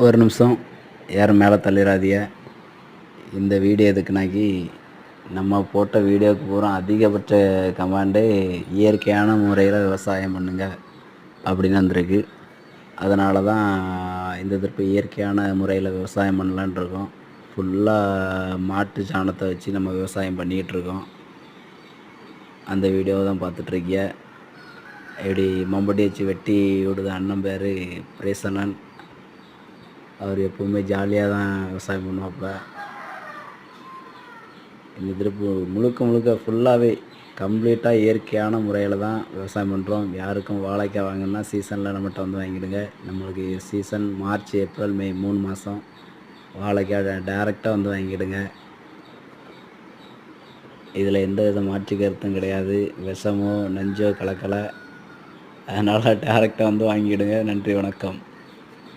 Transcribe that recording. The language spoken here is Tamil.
ஒரு நிமிஷம் யாரும் மேலே தள்ளிடாதீங்க. இந்த வீடியோ எதுக்குனாக்கி நம்ம போட்ட வீடியோவுக்கு பூரா அதிகபட்ச கமெண்டு இயற்கையான முறையில் விவசாயம் பண்ணுங்க அப்படின்னு வந்திருக்கு. அதனால தான் இந்த திருப்பி இயற்கையான முறையில் விவசாயம் பண்ணலான்னு இருக்கோம். ஃபுல்லாக மாட்டு சாணத்தை வச்சு நம்ம விவசாயம் பண்ணிக்கிட்டு இருக்கோம். அந்த வீடியோவை தான் பார்த்துட்ருக்கிய. இப்படி மம்பட்டி வச்சு வெட்டி விடுது அண்ணன் பேர் பிரேசனன். அவர் எப்போவுமே ஜாலியாக தான் விவசாயம் பண்ணுவாப்புல. இந்த திருப்பு முழுக்க ஃபுல்லாகவே கம்ப்ளீட்டாக இயற்கையான முறையில் தான் விவசாயம் பண்ணுறோம். யாருக்கும் வாழைக்காய் வாங்கினா சீசனில் நம்மகிட்ட வந்து வாங்கிடுங்க. நம்மளுக்கு சீசன் மார்ச், ஏப்ரல், மே 3 மாதம். வாழைக்காய் டேரெக்டாக வந்து வாங்கிடுங்க. இதில் எந்த வித மாற்று கருத்தும் கிடையாது. விஷமோ நஞ்சோ கலக்கலை. அதனால் டேரெக்டாக வந்து வாங்கிடுங்க. நன்றி, வணக்கம்.